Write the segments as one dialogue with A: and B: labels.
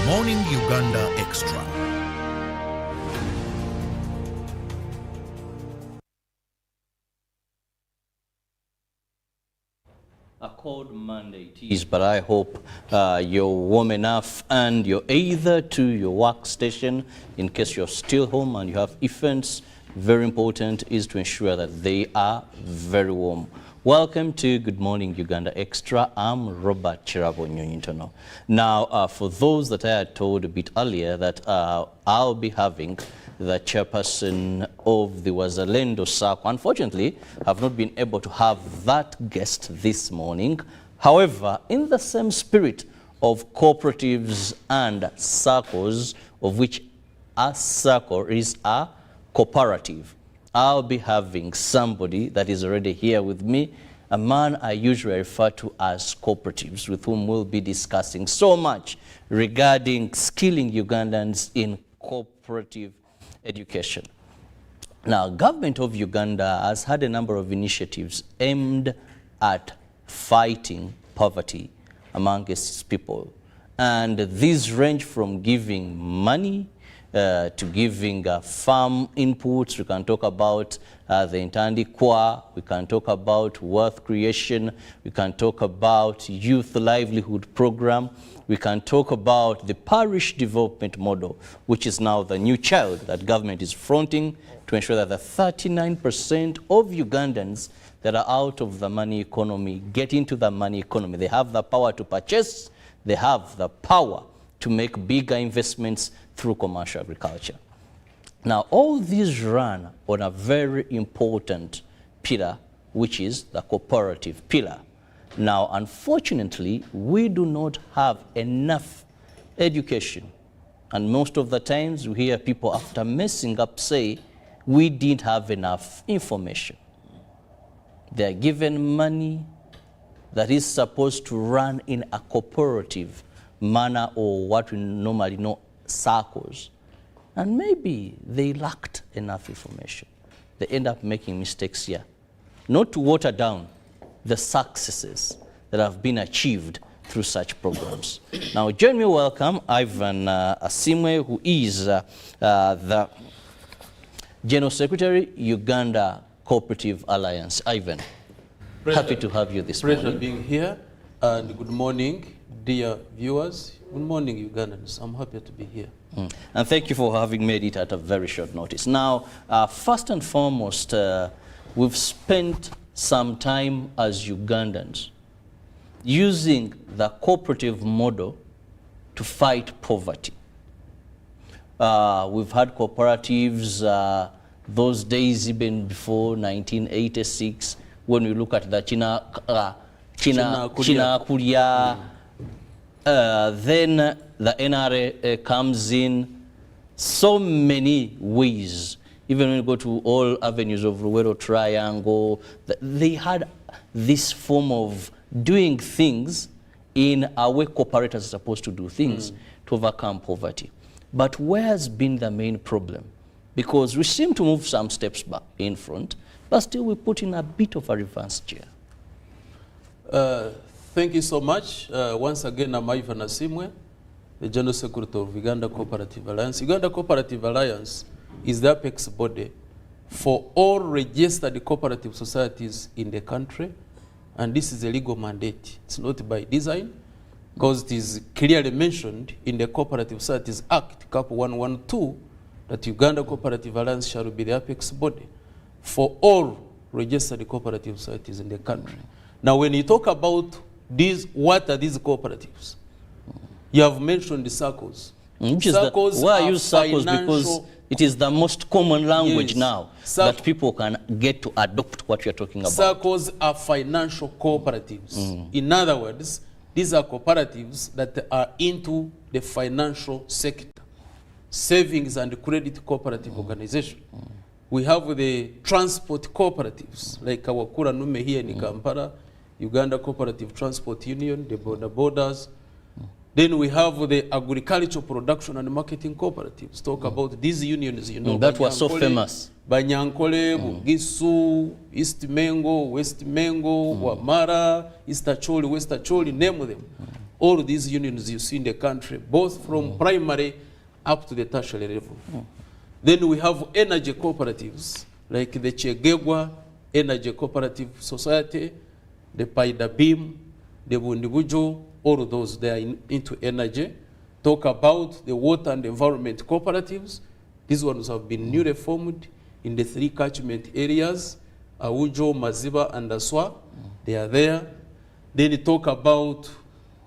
A: Good Morning Uganda Extra.
B: A cold Monday it is, but I hope you're warm enough and you're either to your workstation in case you're still home and you have events. Very important is to ensure that they are very warm. Welcome to Good Morning Uganda Extra. I'm Robert Chirabo Nyonyintono. Now, for those that I had told a bit earlier that I'll be having the chairperson of the Wazalendo Circle. Unfortunately, have not been able to have that guest this morning. However, in the same spirit of cooperatives and circles, of which a circle is a cooperative, I'll be having somebody that is already here with me, a man I usually refer to as cooperatives, with whom we'll be discussing so much regarding skilling Ugandans in cooperative education. Now, government of Uganda has had a number of initiatives aimed at fighting poverty among its people. And these range from giving money to giving farm inputs. We can talk about the Intandikwa, we can talk about wealth creation, we can talk about youth livelihood program, we can talk about the parish development model, which is now the new child that government is fronting to ensure that the 39% of Ugandans that are out of the money economy get into the money economy. They have the power to purchase, they have the power to make bigger investments through commercial agriculture. Now, all these run on a very important pillar, which is the cooperative pillar. Now, unfortunately, we do not have enough education. And most of the times we hear people after messing up say, we didn't have enough information. They are given money that is supposed to run in a cooperative manner, or what we normally know circles, and maybe they lacked enough information. They end up making mistakes here. Not to water down the successes that have been achieved through such programs. Now, join me welcome Ivan Asimwe, who is the General Secretary, Uganda Cooperative Alliance. Ivan, happy to have you this morning.
C: Pleasure being here, and good morning, dear viewers. Good morning, Ugandans. I'm happy to be here.
B: And thank you for having made it at a very short notice. Now, first and foremost, we've spent some time as Ugandans using the cooperative model to fight poverty. We've had cooperatives those days even before 1986, when we look at the China Kuria. Then the NRA comes in so many ways. Even when you go to all avenues of Ruwero Triangle, they had this form of doing things in a way cooperators are supposed to do things to overcome poverty. But where has been the main problem? Because we seem to move some steps back in front, but still we put in a bit of a reverse chair.
C: Thank you so much. Once again, I'm Ivan Asimwe, the General Secretary of Uganda Co-operative Alliance. Uganda Co-operative Alliance is the apex body for all registered cooperative societies in the country, and this is a legal mandate. It's not by design, because it is clearly mentioned in the Cooperative Societies Act, Cap 112, that Uganda Cooperative Alliance shall be the apex body for all registered cooperative societies in the country. Now, when you talk about these, what are these cooperatives? You have mentioned the circles.
B: Circles, why I use circles? Because it is the most common language now that people can get to adopt what you're talking about.
C: Circles are financial cooperatives. In other words, these are cooperatives that are into the financial sector, savings and credit cooperative organization. We have the transport cooperatives, like our Kura Nume here in Kampala, Uganda Cooperative Transport Union, the borders. Then we have the agricultural production and marketing cooperatives. Talk about these unions, you know.
B: That was so famous.
C: Banyankole, Bugisu, East Mengo, West Mengo, Wamara, East Acholi, West Acholi, name them. all these unions you see in the country, both from primary up to the tertiary level. Then we have energy cooperatives, like the Chegegwa Energy Cooperative Society, the Paidabim, the Bundibujo, all of those, they are into energy. Talk about the water and environment cooperatives. These ones have been newly formed in the 3 catchment areas, Awujo, Maziba, and Aswa. They are there. Then they talk about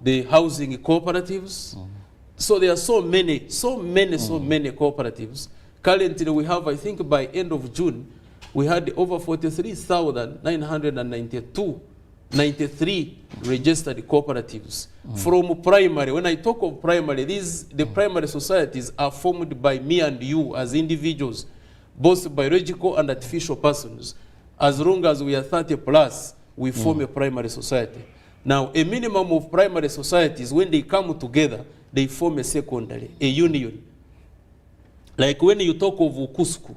C: the housing cooperatives. So there are so many cooperatives. Currently we have, I think by end of June, we had over 43,993 registered cooperatives from primary. When I talk of primary, the primary societies are formed by me and you as individuals, both biological and artificial persons. As long as we are 30 plus, we form a primary society. Now, a minimum of primary societies, when they come together, they form a secondary, a union. Like when you talk of Ukusku,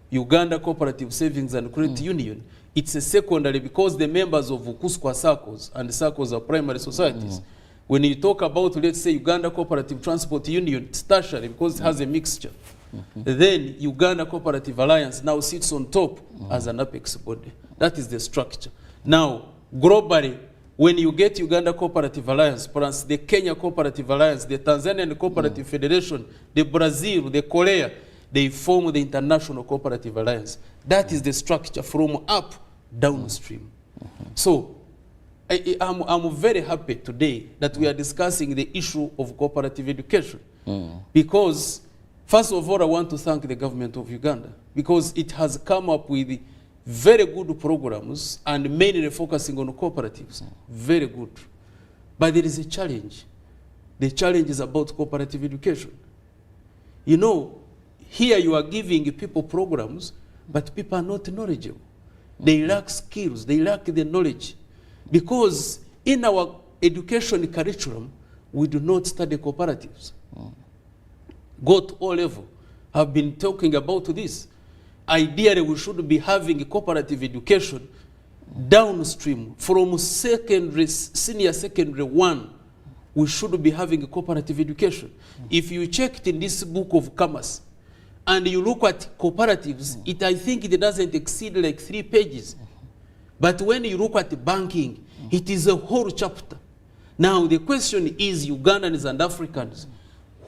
C: Uganda Cooperative Savings and Credit Union, it's a secondary because the members of Ukusku are circles, and the circles are primary societies. When you talk about, let's say, Uganda Cooperative Transport Union, it's tertiary because it has a mixture. Then Uganda Cooperative Alliance now sits on top as an apex body. That is the structure. Now, globally, when you get Uganda Cooperative Alliance, plus the Kenya Cooperative Alliance, the Tanzanian Cooperative Federation, the Brazil, the Korea, they form the International Cooperative Alliance. That is the structure from up downstream. So I'm very happy today that we are discussing the issue of cooperative education. Because, first of all, I want to thank the government of Uganda because it has come up with very good programs and mainly focusing on cooperatives. Very good. But there is a challenge. The challenge is about cooperative education. You know, here you are giving people programs, but people are not knowledgeable. They lack skills, they lack the knowledge. Because in our education curriculum, we do not study cooperatives. Go to O level. I've been talking about this. Ideally, we should be having cooperative education downstream from secondary, senior secondary 1. We should be having cooperative education. If you checked in this book of commerce and you look at cooperatives, I think it doesn't exceed like 3 pages. But when you look at banking, it is a whole chapter. Now the question is, Ugandans and Africans,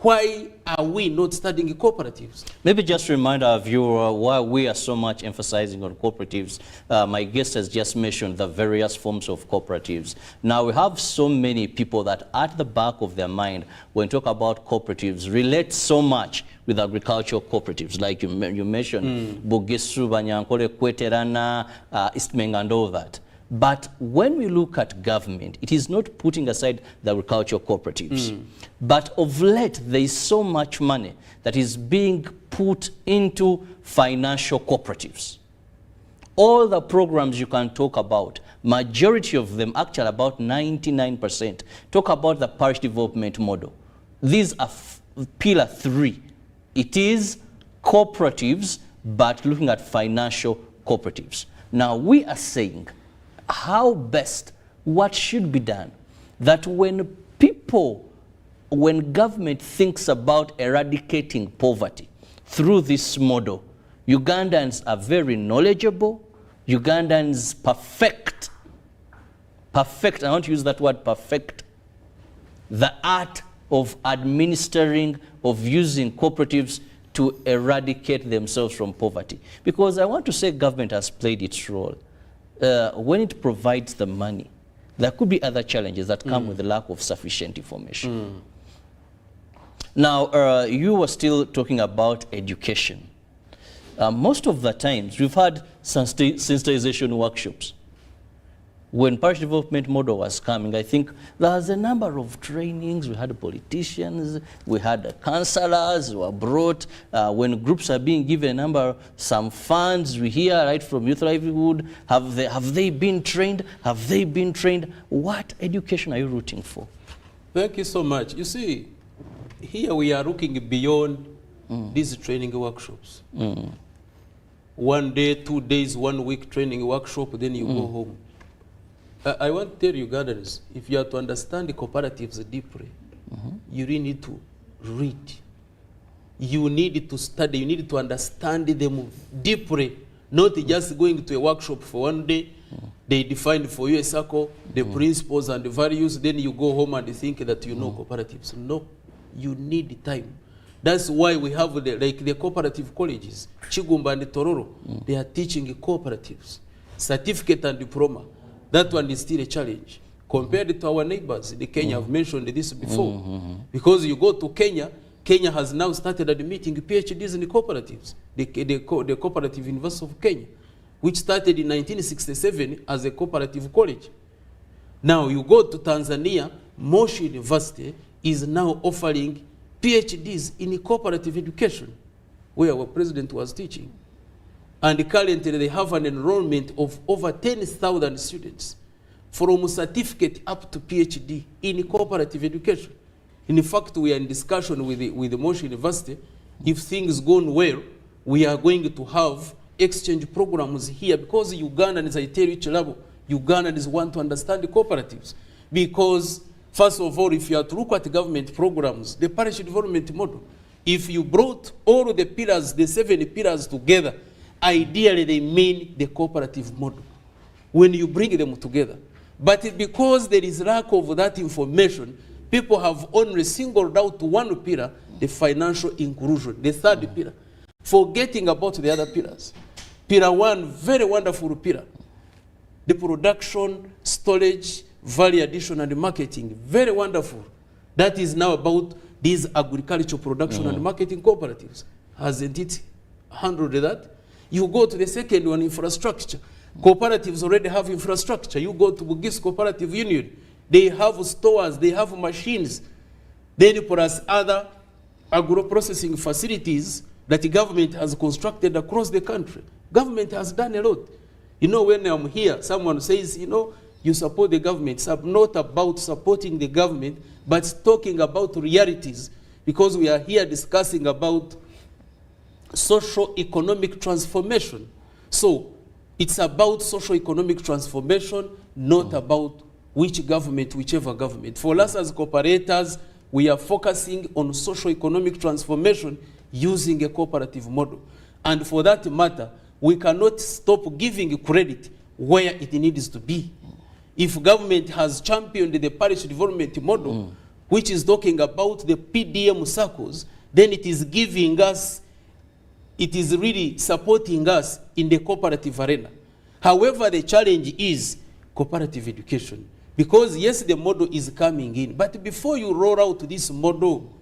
C: why are we not studying cooperatives?
B: Maybe just remind our viewer why we are so much emphasizing on cooperatives. My guest has just mentioned the various forms of cooperatives. Now we have so many people that at the back of their mind, when talk about cooperatives, relate so much with agricultural cooperatives, like you mentioned, Bugisu, Banyankole, Kweterana, Eastmeng, and all that. But when we look at government, it is not putting aside the agricultural cooperatives. But of late, there is so much money that is being put into financial cooperatives. All the programs you can talk about, majority of them, actually about 99%, talk about the parish development model. These are pillar 3. It is cooperatives, but looking at financial cooperatives. Now, we are saying, how best, what should be done, that when government thinks about eradicating poverty through this model, Ugandans are very knowledgeable, Ugandans perfect, I want to use that word perfect, the art of administering, of using cooperatives to eradicate themselves from poverty. Because I want to say government has played its role. When it provides the money, there could be other challenges that come with the lack of sufficient information. Now, you were still talking about education. Most of the times, we've had sensitization workshops. When parish development model was coming, I think there was a number of trainings. We had politicians, we had councillors who were brought. When groups are being given some funds, we hear right from youth livelihood, have they been trained? Have they been trained? What education are you rooting for?
C: Thank you so much. You see, here we are looking beyond these training workshops. 1 day, 2 days, 1 week training workshop, then you go home. I want to tell Ugandans, if you are to understand the cooperatives deeply, you really need to read. You need to study, you need to understand them deeply, not just going to a workshop for one day. They define for you a circle, the principles and the values, then you go home and think that you know cooperatives. No, you need time. That's why we have the cooperative colleges, Chigumba and Tororo, they are teaching cooperatives, certificate and diploma. That one is still a challenge. Compared to our neighbors, the Kenya, I've mentioned this before. Because you go to Kenya, Kenya has now started admitting PhDs in the cooperatives, the Cooperative University of Kenya, which started in 1967 as a cooperative college. Now you go to Tanzania, Moshi University is now offering PhDs in cooperative education, where our president was teaching. And currently they have an enrollment of over 10,000 students, from certificate up to PhD in cooperative education. In fact, we are in discussion with the Moshi University. If things go well, we are going to have exchange programs here, because Ugandans, I tell you, Chilabo, Ugandans want to understand the cooperatives. Because, first of all, if you are to look at government programs, the parish development model, if you brought all the pillars, the 7 pillars together, ideally they mean the cooperative model, when you bring them together. But because there is lack of that information, people have only singled out one pillar, the financial inclusion, the third pillar, forgetting about the other pillars. Pillar 1, very wonderful pillar. The production, storage, value addition, and marketing, very wonderful. That is now about these agricultural production and marketing cooperatives. Hasn't it handled that? You go to the second one, infrastructure. Cooperatives already have infrastructure. You go to Bugis Cooperative Union, they have stores, they have machines. Then plus other agro-processing facilities that the government has constructed across the country. Government has done a lot. You know, when I'm here, someone says, you know, you support the government. It's not about supporting the government, but talking about realities, because we are here discussing about socio-economic transformation. So it's about socio-economic transformation, not about which government, whichever government. For us as cooperators, we are focusing on socio-economic transformation using a cooperative model. And for that matter, we cannot stop giving credit where it needs to be. If government has championed the parish development model, which is talking about the PDM circles, then it is giving us, it is really supporting us in the cooperative arena. However, the challenge is cooperative education. Because yes, the model is coming in, but before you roll out this model,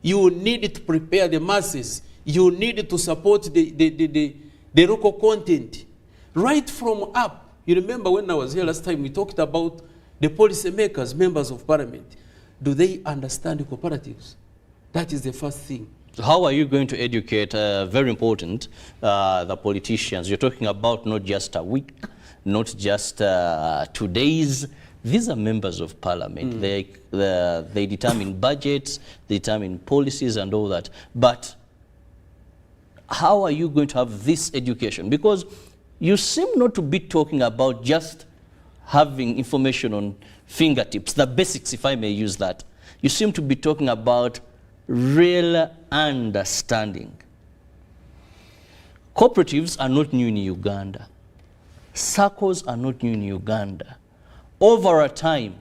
C: you need to prepare the masses. You need to support the local content. Right from up. You remember when I was here last time, we talked about the policy makers, members of parliament. Do they understand the cooperatives? That is the first thing.
B: How are you going to educate, very important, the politicians? You're talking about not just a week, not just 2 days. These are members of parliament. They determine budgets, they determine policies and all that. But how are you going to have this education? Because you seem not to be talking about just having information on fingertips, the basics, if I may use that. You seem to be talking about real understanding. Cooperatives are not new in Uganda. Circles are not new in Uganda. Over a time,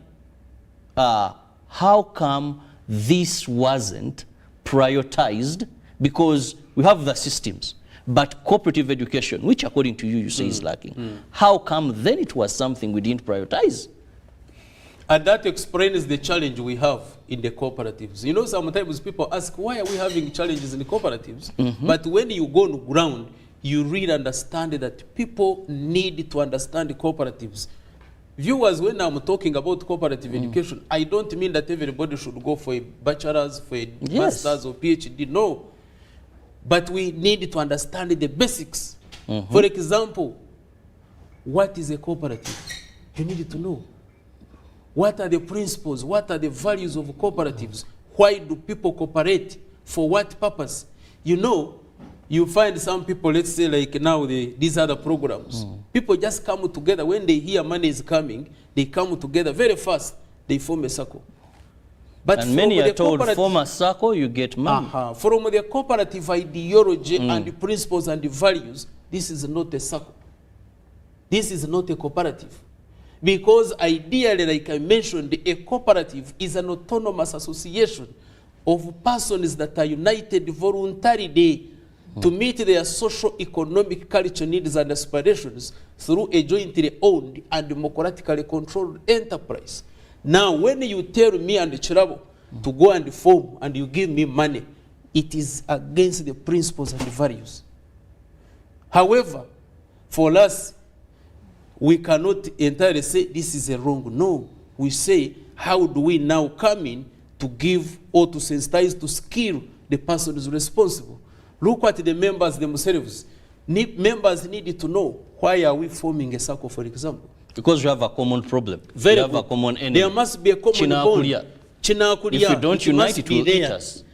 B: how come this wasn't prioritized? Because we have the systems, but cooperative education, which according to you, you say is lacking. How come then it was something we didn't prioritize?
C: And that explains the challenge we have in the cooperatives. You know, sometimes people ask, why are we having challenges in the cooperatives? But when you go on the ground, you really understand that people need to understand the cooperatives. Viewers, when I'm talking about cooperative education, I don't mean that everybody should go for a bachelor's, for a master's or PhD. No. But we need to understand the basics. For example, what is a cooperative? You need to know. What are the principles? What are the values of cooperatives? Why do people cooperate? For what purpose? You know, you find some people, let's say like now these other programs, people just come together when they hear money is coming, they come together very fast, they form a circle. But
B: and many are told, form a circle, you get money.
C: From the cooperative ideology and the principles and the values, this is not a circle. This is not a cooperative. Because ideally, like I mentioned, a cooperative is an autonomous association of persons that are united voluntarily to meet their social, economic, cultural needs and aspirations through a jointly owned and democratically controlled enterprise. Now, when you tell me and Chirabo to go and form and you give me money, it is against the principles and the values. However, for us, we cannot entirely say this is a wrong. No, we say, how do we now come in to give or to sensitize, to skill the person who is responsible? Look at the members themselves. Members need to know, why are we forming a circle, for example?
B: Because you have a common problem.
C: Very
B: you have
C: good.
B: a common enemy.
C: There must be a common bond. If
B: you don't unite, it will eat us.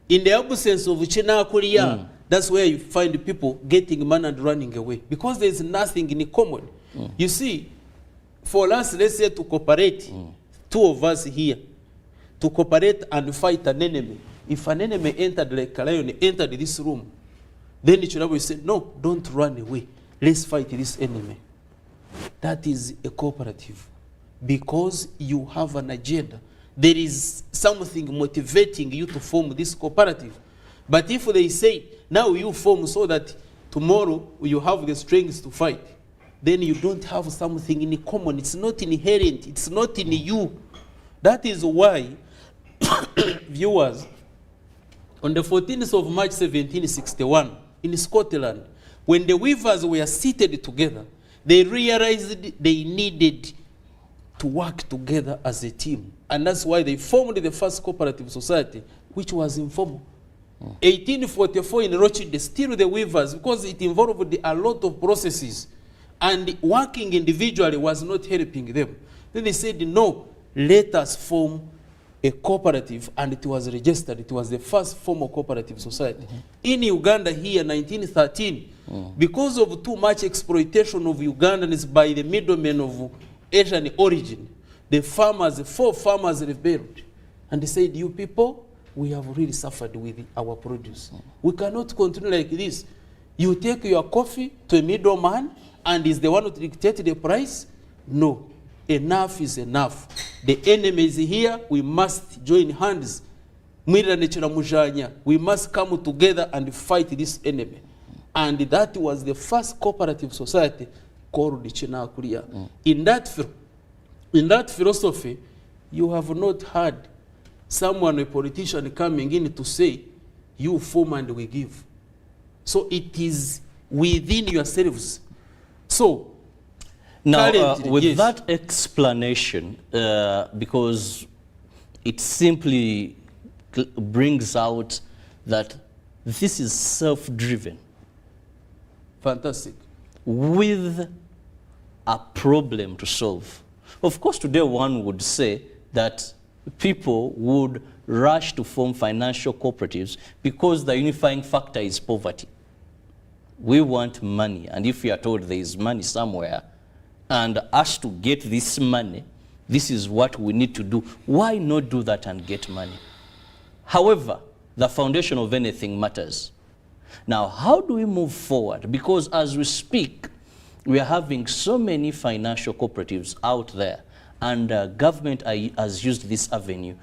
C: In the absence of Chinakulia, that's where you find people getting money and running away. Because there is nothing in common. You see, for us, let's say to cooperate, two of us here, to cooperate and fight an enemy. If an enemy entered, like a lion entered this room, then the Chinabu will say, no, don't run away. Let's fight this enemy. That is a cooperative. Because you have an agenda. There is something motivating you to form this cooperative. But if they say, now you form so that tomorrow you have the strength to fight, then you don't have something in common. It's not inherent. It's not in you. That is why, viewers, on the 14th of March 1761, in Scotland, when the weavers were seated together, they realized they needed to work together as a team. And that's why they formed the first cooperative society, which was informal. 1844 in Rochester, still the weavers, because it involved a lot of processes. And working individually was not helping them. Then they said, no, let us form a cooperative, and it was registered. It was the first formal cooperative society. In Uganda here, 1913, because of too much exploitation of Ugandans by the middlemen of Asian origin, the farmers, 4 farmers rebelled. And they said, you people, we have really suffered with our produce. We cannot continue like this. You take your coffee to a middleman, and is the one who dictates the price? No. Enough is enough. The enemy is here. We must join hands. We must come together and fight this enemy. And that was the first cooperative society called the Chinakulia. In that philosophy, you have not heard someone, a politician, coming in to say, you form and we give. So it is within yourselves. So,
B: now, with that explanation, because it simply brings out that this is self-driven.
C: Fantastic.
B: With a problem to solve. Of course, today one would say that people would rush to form financial cooperatives because the unifying factor is poverty. We want money, and if we are told there is money somewhere, and us to get this money, this is what we need to do. Why not do that and get money? However, the foundation of anything matters. Now, how do we move forward? Because as we speak, we are having so many financial cooperatives out there, and government has used this avenue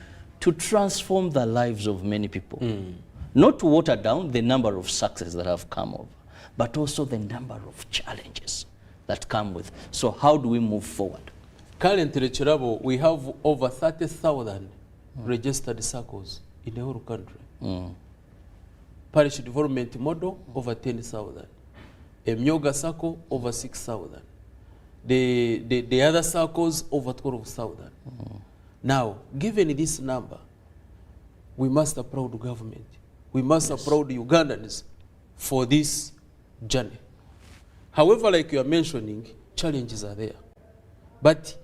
B: to transform the lives of many people. Not to water down the number of successes that have come over, but also the number of challenges that come with. So how do we move forward?
C: Currently, Chirabo, we have over 30,000 registered circles in the whole country. Parish development model, over 10,000. A Myoga circle, over 6,000. The other circles, over 12,000. Now, given this number, we must applaud the government. We must applaud the Ugandans for this journey. However, like you are mentioning, challenges are there. But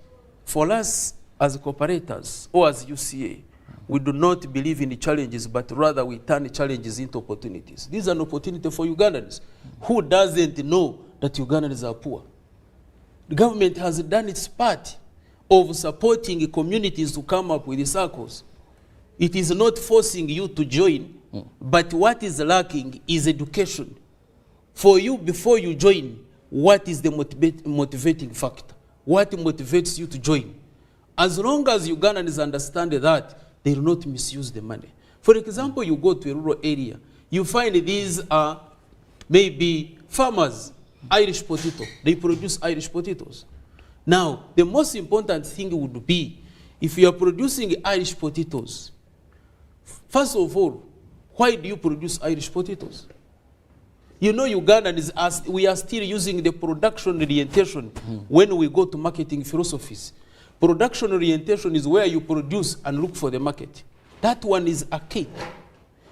C: for us as cooperators or as UCA, we do not believe in the challenges, but rather we turn challenges into opportunities. This is an opportunity for Ugandans. Who doesn't know that Ugandans are poor? The government has done its part. of supporting communities to come up with the circles. It is not forcing you to join, but what is lacking is education. For you, before you join, what is the motivating factor? What motivates you to join? As long as Ugandans understand that, they will not misuse the money. For example, you go to a rural area, you find these are maybe farmers, Irish potato. They produce Irish potatoes. Now, the most important thing would be, if you are producing Irish potatoes, first of all, why do you produce Irish potatoes? You know, Ugandans, we are still using the production orientation when we go to marketing philosophies. Production orientation is where you produce and look for the market. That one is archaic.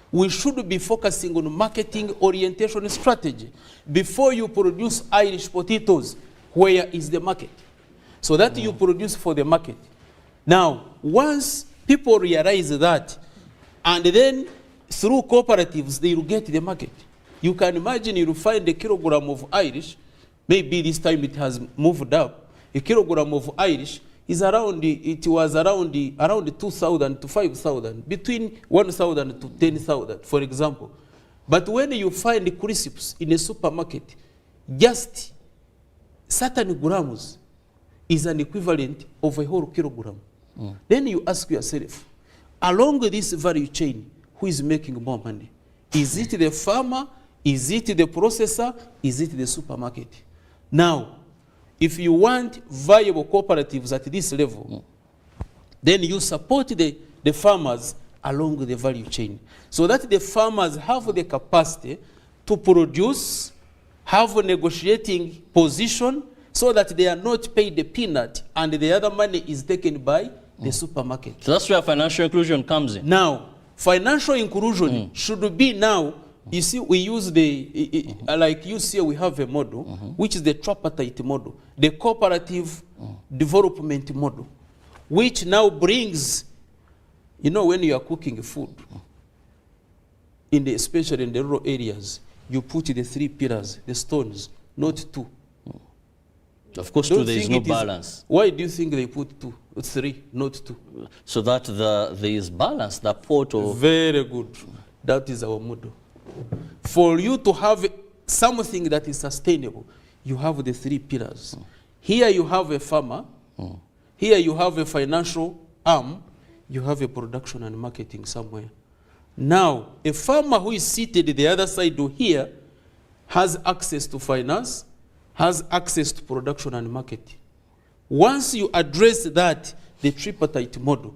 C: We should be focusing on marketing orientation strategy. Before you produce Irish potatoes, where is the market? So that you produce for the market. Now, once people realize that, and then through cooperatives, they will get the market. You can imagine you'll find a kilogram of Irish, maybe this time it has moved up. A kilogram of Irish is around, it was around 2,000 to 5,000, between 1,000 to 10,000, for example. But when you find the crisps in a supermarket, just certain grams is an equivalent of a whole kilogram. Then you ask yourself, along this value chain, who is making more money? Is it the farmer? Is it the processor? Is it the supermarket? Now, if you want viable cooperatives at this level, then you support the farmers along the value chain, so that the farmers have the capacity to produce, have a negotiating position, so that they are not paid the peanut and the other money is taken by the supermarket.
B: So that's where financial inclusion comes in.
C: Now, financial inclusion should be now, you see, we use the, like you see, we have a model, which is the tripartite model, the cooperative development model, which now brings, you know, when you are cooking food, especially in the rural areas, you put the 3 pillars, the stones, not 2.
B: Of course, there is no balance.
C: Why do you think they put 2, 3, not 2?
B: So that there is balance, the pot of...
C: Very good. That is our model. For you to have something that is sustainable, you have the 3 pillars. Here you have a farmer. Here you have a financial arm. You have a production and marketing somewhere. Now, a farmer who is seated the other side here has access to finance, has access to production and marketing. Once you address that, the tripartite model,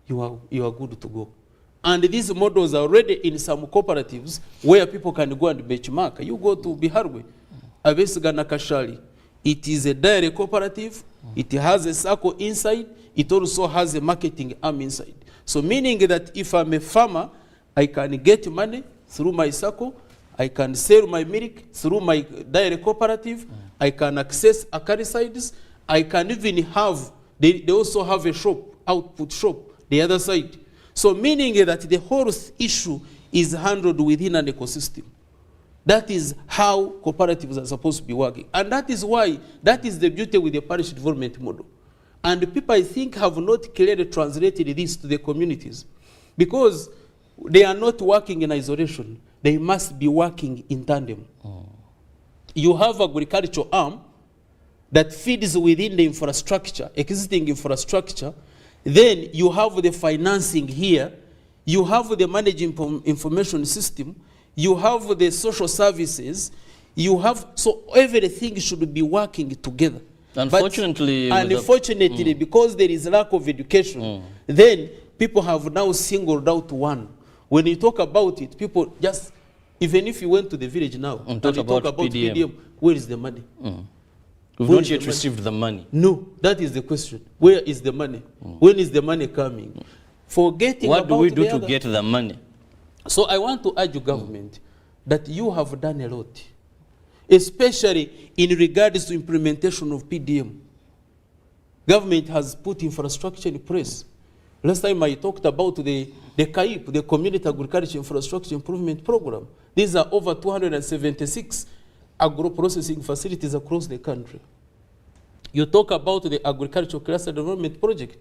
C: you are good to go. And these models are already in some cooperatives where people can go and benchmark. You go to Biharwe, Avesigana Kashali. It is a dairy cooperative. It has a circle inside. It also has a marketing arm inside. So meaning that if I'm a farmer, I can get money through my circle. I can sell my milk through my dairy cooperative. I can access acaricides. I can even have, they also have a shop, output shop, the other side. So meaning that the whole issue is handled within an ecosystem. That is how cooperatives are supposed to be working. And that is why, that is the beauty with the parish development model. And people, I think, have not clearly translated this to the communities, because they are not working in isolation. They must be working in tandem. You have agricultural arm that feeds within the infrastructure, existing infrastructure. Then you have the financing here. You have the managing information system. You have the social services. You have, so everything should be working together.
B: Unfortunately,
C: because there is lack of education, then people have now singled out one. When you talk about it, people just, even if you went to the village now, and you talk about PDM, where is the money?
B: We've not yet received the money.
C: No, that is the question. Where is the money? When is the money coming? Forgetting
B: what
C: about
B: do we do to get the money?
C: So I want to urge government that you have done a lot, especially in regards to implementation of PDM. Government has put infrastructure in place. Last time I talked about the CAIP, the Community Agriculture Infrastructure Improvement Program. These are over 276 agro-processing facilities across the country. You talk about the Agricultural Cluster Development Project,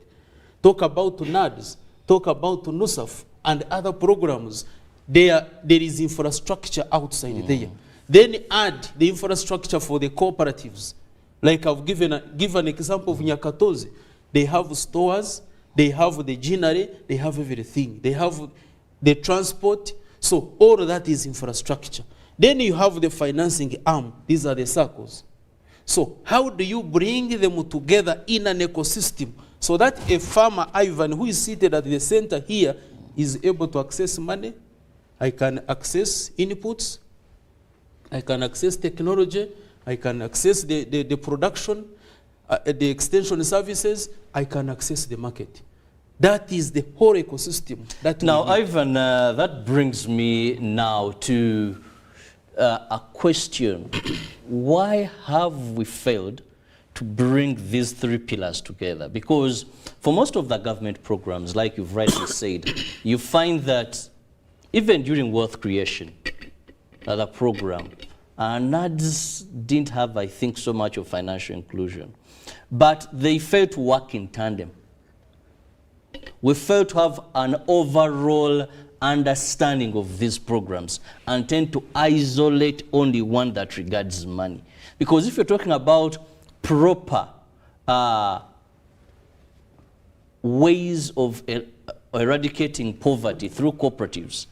C: talk about NADS, talk about NUSAF and other programs. There is infrastructure outside there. Then add the infrastructure for the cooperatives. Like I've given an example of Nyakatozi. They have stores, they have the ginnery, they have everything. They have the transport. So all of that is infrastructure. Then you have the financing arm. These are the circles. So how do you bring them together in an ecosystem so that a farmer, Ivan, who is seated at the center here, is able to access money? I can access inputs, I can access technology, I can access the production, the extension services, I can access the market. That is the whole ecosystem. Now,
B: Ivan, that brings me now to a question. Why have we failed to bring these three pillars together? Because for most of the government programs, like you've rightly said, you find that even during wealth creation, the program, NADS didn't have, I think, so much of financial inclusion. But they failed to work in tandem. We failed to have an overall understanding of these programs and tend to isolate only one that regards money. Because if you're talking about proper ways of eradicating poverty through cooperatives,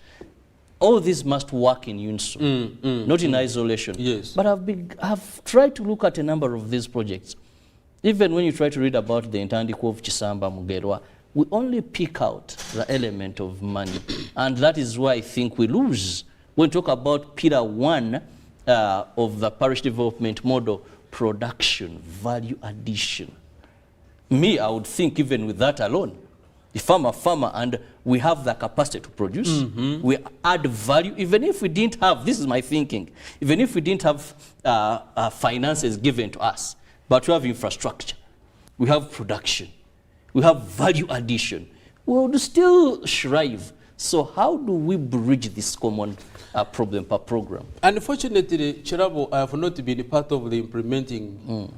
B: all this must work in unison, not in isolation.
C: Yes.
B: But I've tried to look at a number of these projects. Even when you try to read about the Intandiko of Chisamba Mugerwa, we only pick out the element of money. And that is why I think we lose when we talk about pillar 1 of the parish development model, production, value addition. Me, I would think even with that alone, if I'm a farmer and we have the capacity to produce, we add value, even if we didn't have, this is my thinking, even if we didn't have finances given to us, but we have infrastructure, we have production, we have value addition, we would still strive. So how do we bridge this common problem per program?
C: Unfortunately, Chirabo, I have not been part of the implementing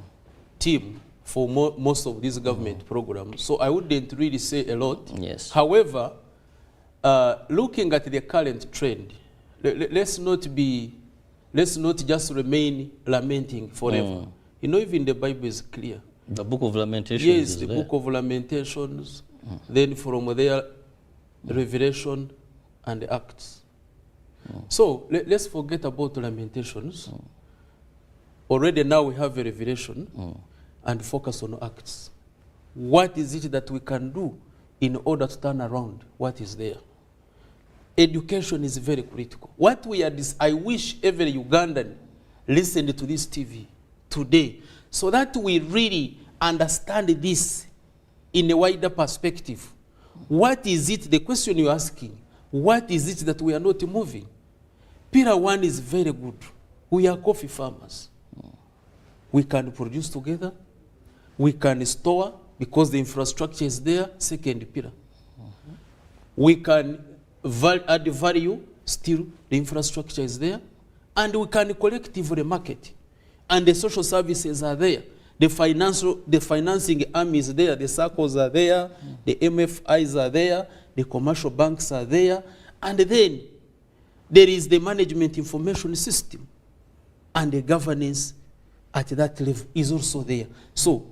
C: team for most of these government programs, so I wouldn't really say a lot.
B: Yes.
C: However, looking at the current trend, let's not just remain lamenting forever. You know, even the Bible is clear.
B: The book of Lamentations.
C: Yes, the book of Lamentations. Then from there, Revelation and Acts. So let's forget about Lamentations. Already now we have a Revelation. And focus on Acts. What is it that we can do in order to turn around what is there? Education is very critical. What we are I wish every Ugandan listened to this TV today so that we really understand this in a wider perspective. What is it, the question you're asking, what is it that we are not moving? Pillar 1 is very good. We are coffee farmers. We can produce together. We can store because the infrastructure is there, second pillar. We can add value, still the infrastructure is there. And we can collectively market. And the social services are there. The financing arm is there, the circles are there, the MFIs are there, the commercial banks are there. And then there is the management information system. And the governance at that level is also there. So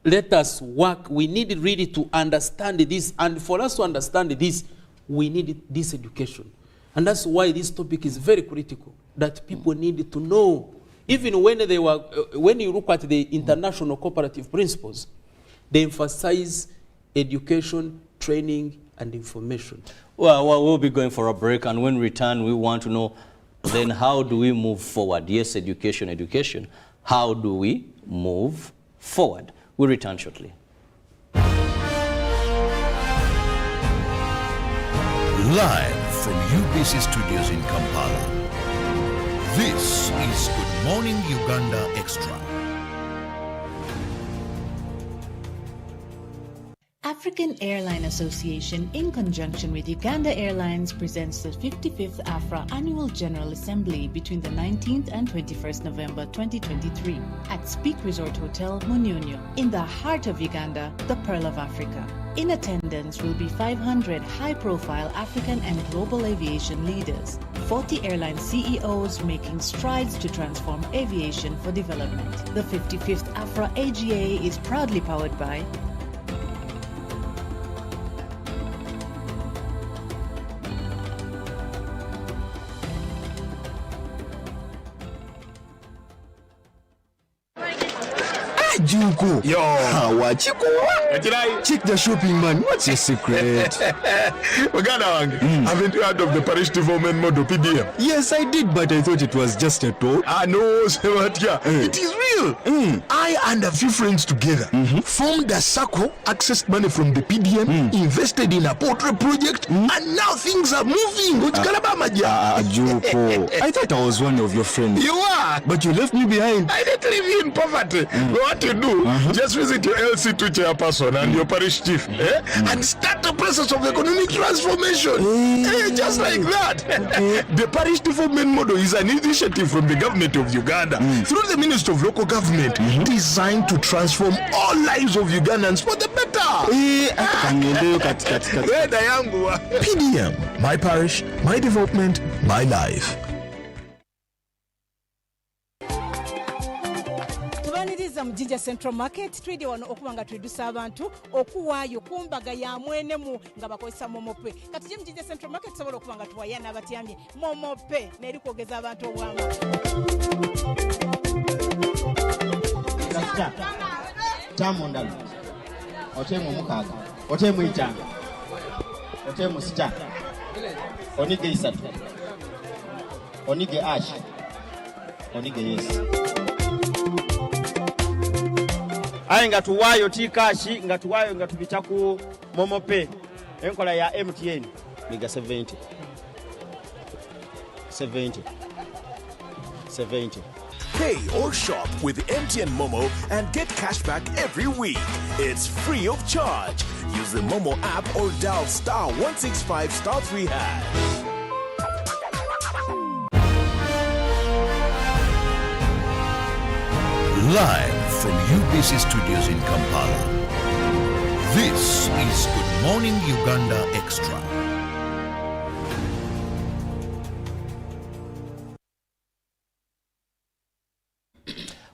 C: let us work. We need really to understand this. And for us to understand this, we need this education. And that's why this topic is very critical, that people need to know. Even when you look at the international cooperative principles, they emphasize education, training, and information.
B: Well, we'll be going for a break. And when we return, we want to know, then how do we move forward? Yes, education, education. How do we move forward? We'll return shortly.
A: Live from UBC Studios in Kampala. This is Good Morning Uganda Extra.
D: African Airline Association, in conjunction with Uganda Airlines, presents the 55th AFRA Annual General Assembly between the 19th and 21st November 2023 at Speak Resort Hotel, Munyonyo, in the heart of Uganda, the Pearl of Africa. In attendance will be 500 high-profile African and global aviation leaders, 40 airline CEOs making strides to transform aviation for development. The 55th AFRA AGA is proudly powered by
E: Junko.
F: Yo.
E: Wachiko. Check the shopping, man. What's your secret?
F: Uganda wange. Haven't you heard of the parish development model PDM?
E: Yes, I did, but I thought it was just a talk.
F: No, Sebatia. It is real. I and a few friends together formed a circle, accessed money from the PDM, invested in a portrait project, and now things are moving.
E: Junko. I thought I was one of your friends.
F: You are.
E: But you left me behind.
F: I didn't leave you in poverty. What you do, just visit your LC2 chairperson and your parish chief and start the process of economic transformation. Just like that. The parish development model is an initiative from the government of Uganda through the Ministry of Local Government designed to transform all lives of Ugandans for the better. PDM, my parish, my development, my life.
G: Mjinja Central Market twidi wano okubanga twedusa abantu okuwaayo kumbaga ya mwenemu nga bakozesa momope kati je Mjinja Central Market sobola okubanga tuwayana abatyamye momope neri kwogeza abantu obwama
H: tamu ndalo otemu mukaga otemu itanga otemu sita onige isatu onige ash onige yes aye nga tuwayo tikashi nga tuwayo nga tupita ku momope enkola ya MTN miga 70
I: Pay or shop with MTN Momo and get cash back every week. It's free of charge. Use the Momo app or dial *165 *3#.
A: Live from UBC Studios in Kampala, this is Good Morning Uganda Extra.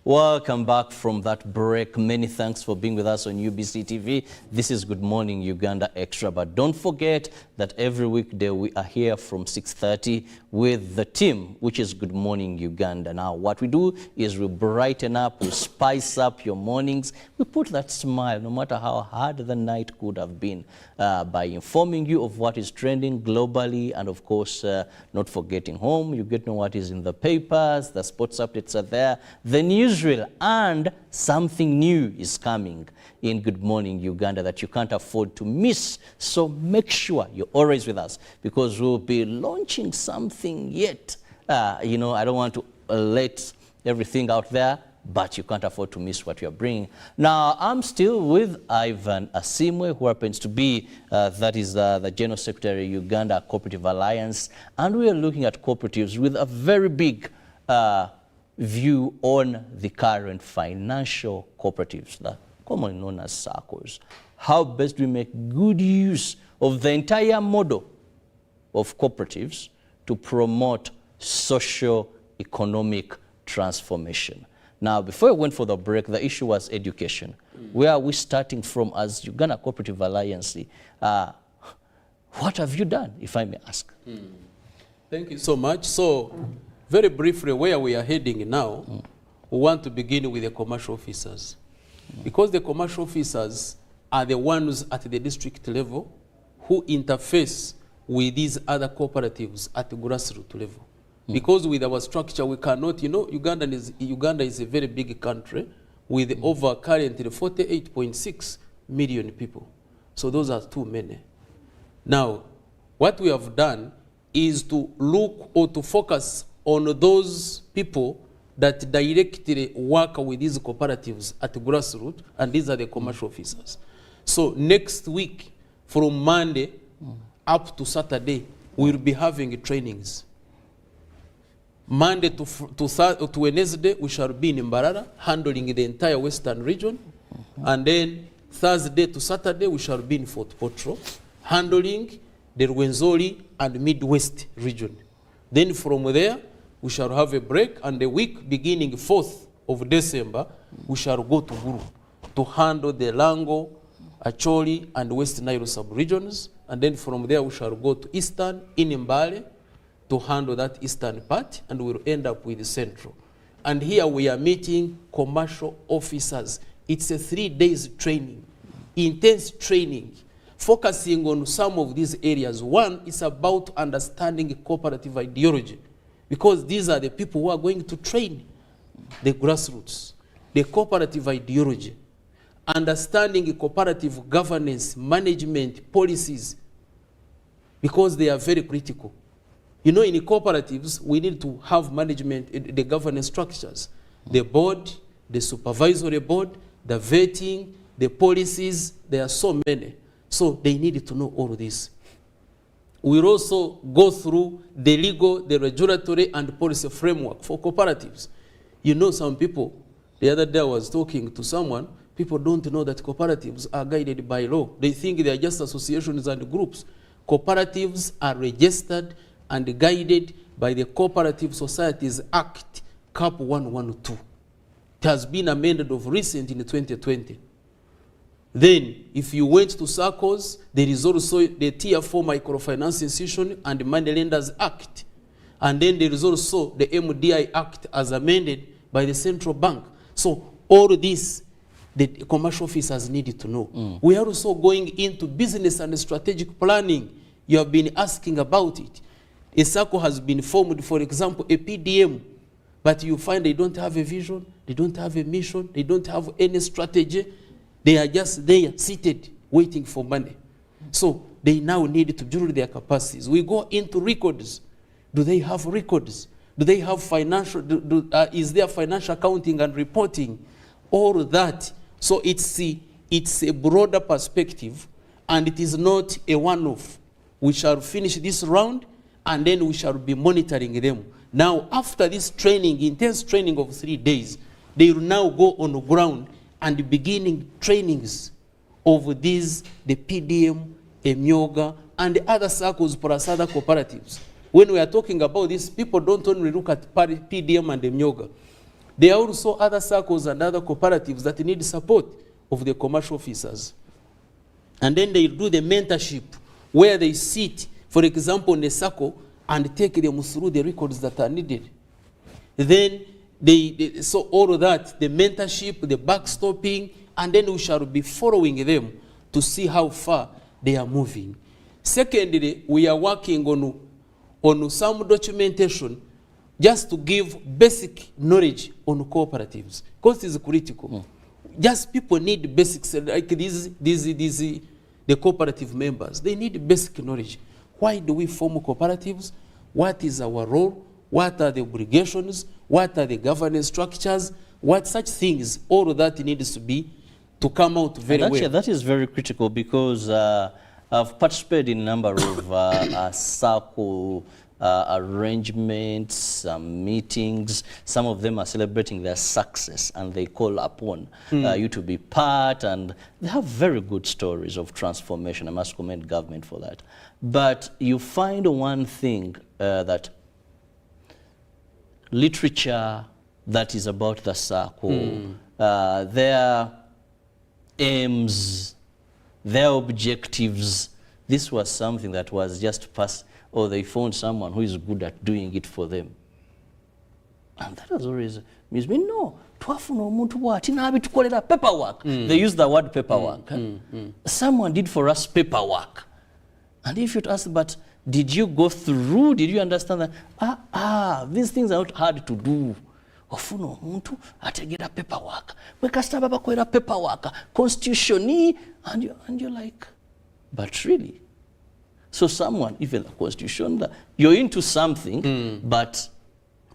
B: Welcome back from that break. Many thanks for being with us on UBC TV. This is Good Morning Uganda Extra. But don't forget that every weekday we are here from 6:30 with the team, which is Good Morning Uganda. Now, what we do is we brighten up, we spice up your mornings. We put that smile, no matter how hard the night could have been, by informing you of what is trending globally and, of course, not forgetting home. You get to know what is in the papers, the sports updates are there, the news, and something new is coming in Good Morning Uganda that you can't afford to miss. So make sure you're always with us because we'll be launching something yet. I don't want to let everything out there, but you can't afford to miss what you're bringing. Now, I'm still with Ivan Asimwe, who happens to be, the General Secretary, Uganda Co-operative Alliance, and we are looking at cooperatives with a very big view on the current financial cooperatives, that commonly known as SACCOs. How best we make good use of the entire model of cooperatives to promote socio-economic transformation. Now, before we went for the break, the issue was education. Where are we starting from as Uganda Cooperative Alliance? What have you done, if I may ask?
C: Thank you so much. So, very briefly, where we are heading now, we want to begin with the commercial officers. Because the commercial officers are the ones at the district level who interface with these other cooperatives at the grassroots level. Because with our structure, we cannot, Uganda is a very big country with over currently 48.6 million people. So those are too many. Now, what we have done is to look or to focus on those people that directly work with these cooperatives at the grassroots, and these are the commercial officers. So next week, from Monday up to Saturday, we'll be having trainings. Monday to Wednesday, we shall be in Mbarara, handling the entire western region. And then Thursday to Saturday, we shall be in Fort Potro, handling the Rwenzori and Midwest region. Then from there, we shall have a break, and the week beginning 4th of December, we shall go to Guru to handle the Lango, Acholi, and West Nile sub-regions. And then from there, we shall go to Eastern, in Mbale, to handle that eastern part, and we'll end up with the central. And here we are meeting commercial officers. It's a 3 days training, intense training, focusing on some of these areas. One is about understanding cooperative ideology, because these are the people who are going to train the grassroots, the cooperative ideology, understanding cooperative governance, management, policies, because they are very critical. You know, in cooperatives, we need to have management, the governance structures, the board, the supervisory board, the vetting, the policies. There are so many. So they need to know all of this. We'll also go through the legal, the regulatory, and policy framework for cooperatives. You know, some people, the other day I was talking to someone, people don't know that cooperatives are guided by law. They think they are just associations and groups. Cooperatives are registered and guided by the Cooperative Societies Act, CAP 112. It has been amended of recent in 2020. Then, if you went to SACCOs, there is also the Tier 4 Microfinance Institution and the Money Lenders Act. And then there is also the MDI Act as amended by the Central Bank. So all this, the commercial officers needed to know. We are also going into business and strategic planning. You have been asking about it. A SACCO has been formed, for example, a PDM, but you find they don't have a vision, they don't have a mission, they don't have any strategy. They are just there, seated, waiting for money. So they now need to build their capacities. We go into records. Do they have records? Do they have financial, is there financial accounting and reporting? All that. So it's a broader perspective, and it is not a one-off. We shall finish this round, and then we shall be monitoring them. Now, after this training, intense training of 3 days, they will now go on the ground and beginning trainings of these, the PDM, Emyoga, and the other circles plus other cooperatives. When we are talking about this, people don't only look at PDM and Emyoga. There are also other circles and other cooperatives that need support of the commercial officers. And then they do the mentorship, where they sit, for example, in a circle, and take them through the records that are needed. Then so all of that, the mentorship, the backstopping, and then we shall be following them to see how far they are moving. Secondly, we are working on some documentation just to give basic knowledge on cooperatives, because it is critical. Just people need basics, like the cooperative members. They need basic knowledge. Why do we form cooperatives? What is our role? What are the obligations? What are the governance structures? What such things? All of that needs to come out very well.
B: That is very critical, because I've participated in a number of SACCO arrangements, meetings. Some of them are celebrating their success, and they call upon you to be part, and they have very good stories of transformation. I must commend government for that. But you find one thing, that literature that is about the SACCO, their aims, their objectives, this was something that was just passed, or they found someone who is good at doing it for them. And that has always means me, no, paperwork. They use the word paperwork. Someone did for us paperwork. And if you ask, but did you go through, did you understand that, these things are not hard to do. Ofuno muntu ategera paperwork. Wekasta baba kwera paperwork. Constitution, and you're like, but really? So someone, even the constitution, you're into something, but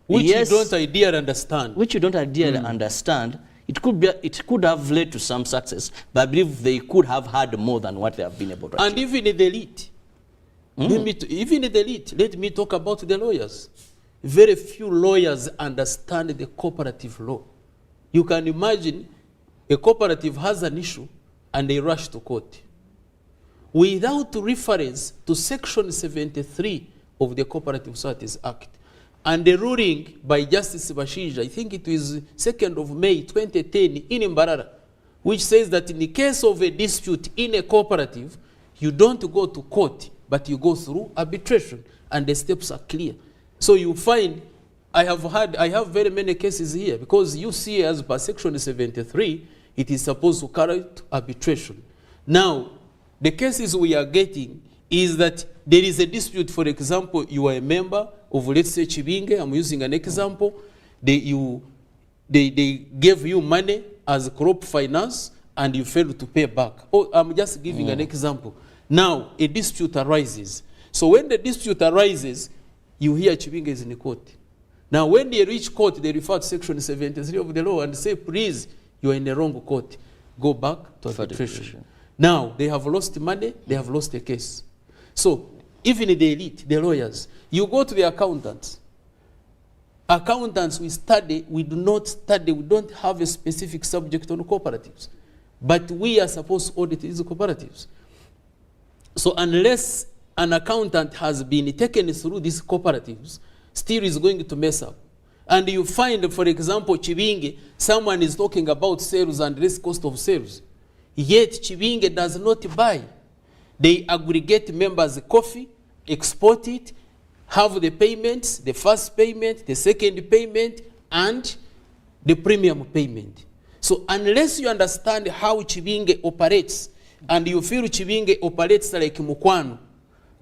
C: which
B: yes,
C: you don't ideally understand.
B: Which you don't ideally understand, It could have led to some success, but I believe they could have had more than what they have been able to achieve.
C: And even the elite, even the elite, let me talk about the lawyers. Very few lawyers understand the cooperative law. You can imagine a cooperative has an issue and they rush to court without reference to Section 73 of the Cooperative Societies Act. And the ruling by Justice Bashija, I think it was 2nd of May 2010 in Mbarara, which says that in the case of a dispute in a cooperative, you don't go to court, but you go through arbitration, and the steps are clear. So you find, I have very many cases here, because you see as per Section 73, it is supposed to carry to arbitration. Now, the cases we are getting is that there is a dispute. For example, you are a member of, let's say, Chibinge, I'm using an example, they gave you money as crop finance and you failed to pay back. Oh, I'm just giving an example. Now, a dispute arises. So when the dispute arises, you hear Chibinge is in the court. Now, when they reach court, they refer to Section 73 of the law and say, please, you are in the wrong court. Go back to arbitration. Now, they have lost money, they have lost the case. So, even the elite, the lawyers, you go to the accountants. Accountants, we do not study, we don't have a specific subject on cooperatives. But we are supposed to audit these cooperatives. So unless an accountant has been taken through these cooperatives, still is going to mess up. And you find, for example, Chibinge, someone is talking about sales and risk cost of sales. Yet Chibinge does not buy. They aggregate members' coffee, export it, have the payments, the first payment, the second payment, and the premium payment. So unless you understand how Chibinge operates, and you feel Chibinge operates like Mukwano,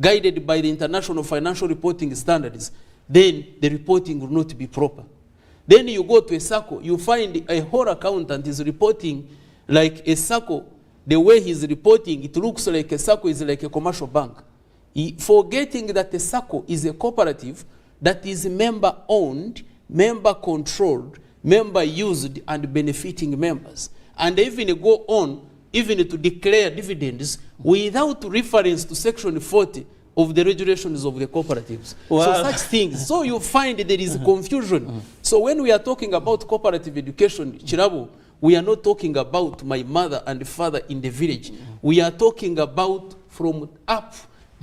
C: guided by the International Financial Reporting Standards, then the reporting will not be proper. Then you go to a SACCO, you find a whole accountant is reporting like a SACCO. The way he's reporting, it looks like a SACCO is like a commercial bank. Forgetting that a SACCO is a cooperative that is member-owned, member-controlled, member-used, and benefiting members. And they even go on even to declare dividends without reference to Section 40 of the regulations of the cooperatives. Wow. So such things. So you find there is confusion. So when we are talking about cooperative education, Chirabu, we are not talking about my mother and father in the village. We are talking about from up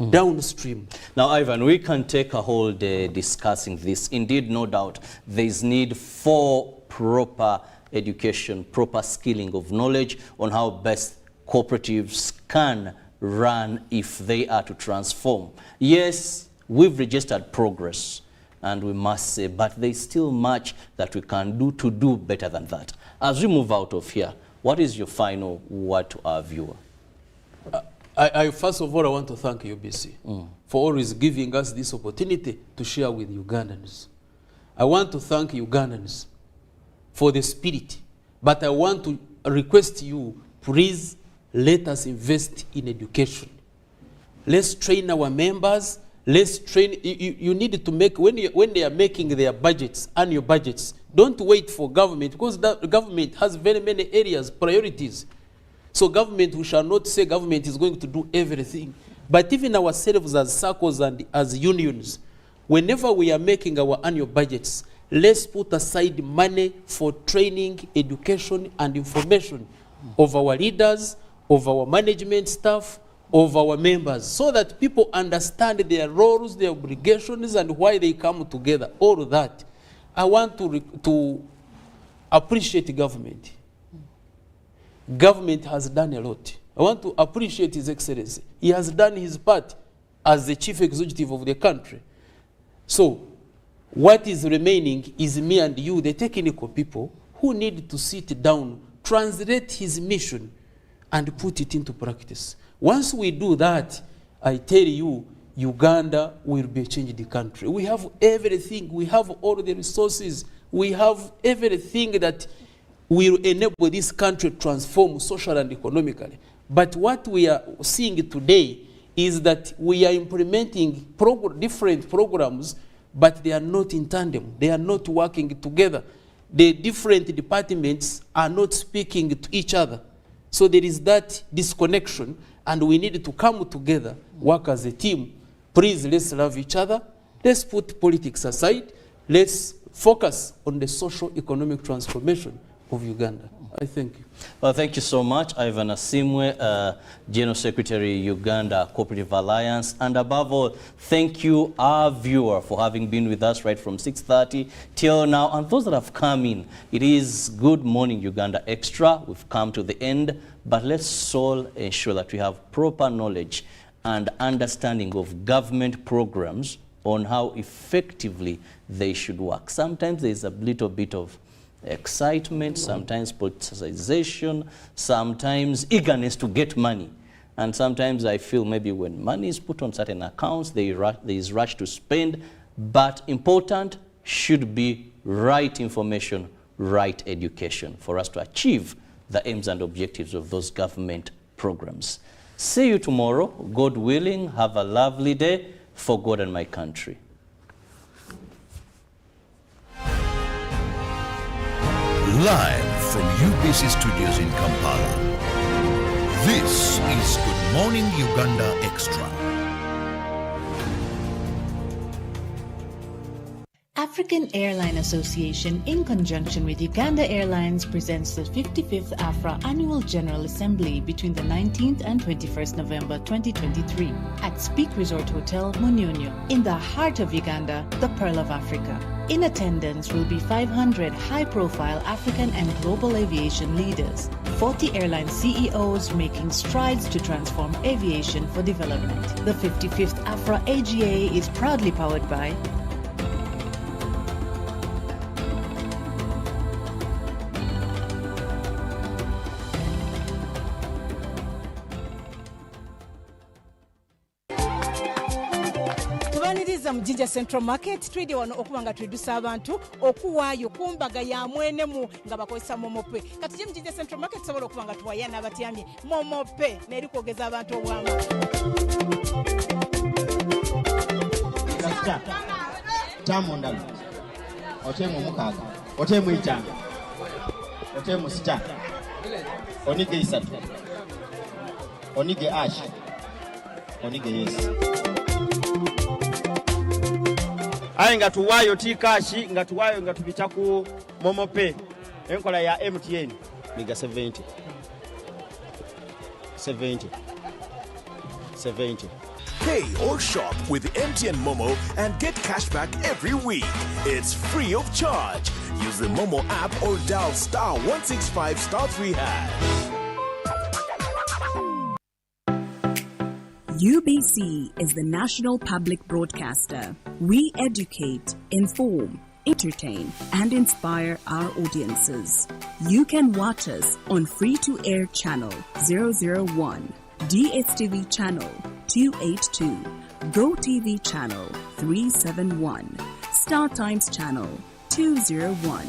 C: downstream.
B: Now, Ivan, we can take a whole day discussing this. Indeed, no doubt, there is need for proper education, proper skilling of knowledge on how best cooperatives can run if they are to transform. Yes, we've registered progress, and we must say, but there's still much that we can do to do better than that. As we move out of here, what is your final word to our viewer?
C: First of all, I want to thank UBC for always giving us this opportunity to share with Ugandans. I want to thank Ugandans for the spirit, but I want to request you, please let us invest in education. Let's train our members. Let's train. You need to make, when they are making their budgets, annual budgets, don't wait for government, because the government has very many areas, priorities. So government, we shall not say government is going to do everything. But even ourselves as circles and as unions, whenever we are making our annual budgets, let's put aside money for training, education, and information of our leaders, of our management staff, of our members, so that people understand their roles, their obligations, and why they come together. All of that. I want to appreciate government. Government has done a lot. I want to appreciate His Excellency. He has done his part as the chief executive of the country. So, what is remaining is me and you, the technical people, who need to sit down, translate his mission, and put it into practice. Once we do that, I tell you, Uganda will be a changed country. We have everything. We have all the resources. We have everything that will enable this country to transform socially and economically. But what we are seeing today is that we are implementing different programs, but they are not in tandem. They are not working together. the different departments are not speaking to each other. So there is that disconnection, and we need to come together, work as a team. Please, let's love each other. Let's put politics aside. Let's focus on the socio-economic transformation of Uganda. I thank you.
B: Well, thank you so much, Ivan Asimwe, General Secretary, Uganda Co-operative Alliance. And above all, thank you, our viewer, for having been with us right from 6:30 till now. And those that have come in, it is Good Morning Uganda Extra. We've come to the end, but let's all ensure that we have proper knowledge and understanding of government programs on how effectively they should work. Sometimes there's a little bit of excitement, sometimes politicization, sometimes eagerness to get money. And sometimes I feel maybe when money is put on certain accounts, there is rush to spend, but important should be right information, right education for us to achieve the aims and objectives of those government programs. See you tomorrow, God willing. Have a lovely day for God and my country.
A: Live from UBC Studios in Kampala, this is Good Morning Uganda Extra.
D: African Airline Association, in conjunction with Uganda Airlines, presents the 55th AFRA Annual General Assembly between the 19th and 21st November 2023 at Speak Resort Hotel, Munyonyo, in the heart of Uganda, the Pearl of Africa. In attendance will be 500 high-profile African and global aviation leaders, 40 airline CEOs making strides to transform aviation for development. The 55th AFRA AGA is proudly powered by
G: Mujinja Central Market twidi wano okubanga twedusa abantu okuwaayo kumbaga ya mwenemu nga bakozesa momope kati je Mujinja Central Market sobola okubanga tuwaya n'abatyamye momope neri kwogeza abantu obwama
H: tamu ndala otemu mukaga otemu itanga otemu sita onige isatu onige ash onige yes ayi nga tuwayo tikashi nga tuwayo nga tubicha ku momope enkola ya MTN miga 70
I: Pay or shop with MTN Momo and get cash back every week. It's free of charge. Use the Momo app or dial *165 *3#.
J: UBC is the national public broadcaster. We educate, inform, entertain, and inspire our audiences. You can watch us on free-to-air channel 001, DSTV channel 282, GoTV channel 371, Star Times channel 201,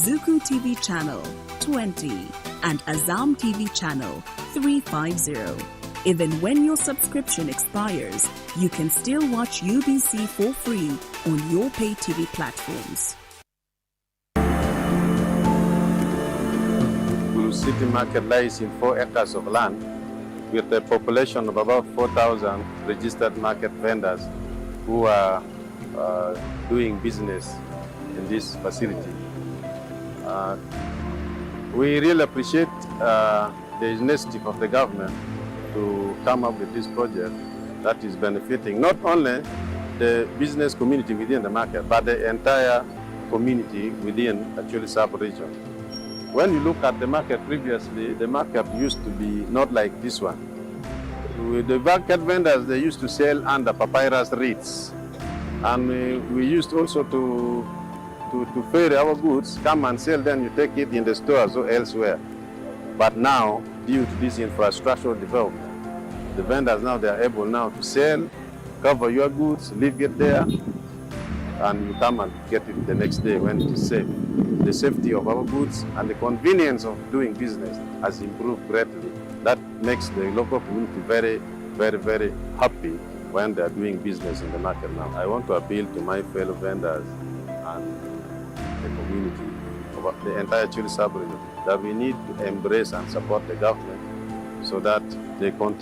J: Zuku TV channel 20, and Azam TV channel 350. Even when your subscription expires, you can still watch UBC for free on your pay TV platforms.
K: Gulu City Market lies in 4 acres of land with a population of about 4,000 registered market vendors who are doing business in this facility. We really appreciate the initiative of the government to come up with this project that is benefiting not only the business community within the market, but the entire community within actually sub-region. When you look at the market previously, the market used to be not like this one. With the market vendors, they used to sell under papyrus reeds. And we used also to ferry our goods, come and sell, then you take it in the stores or elsewhere. But now, due to this infrastructural development, the vendors now, they are able now to sell, cover your goods, leave it there, and you come and get it the next day when it is safe. The safety of our goods and the convenience of doing business has improved greatly. That makes the local community very, very, very happy when they are doing business in the market now. I want to appeal to my fellow vendors and the community of the entire Chile sub-region, that we need to embrace and support the government so that they continue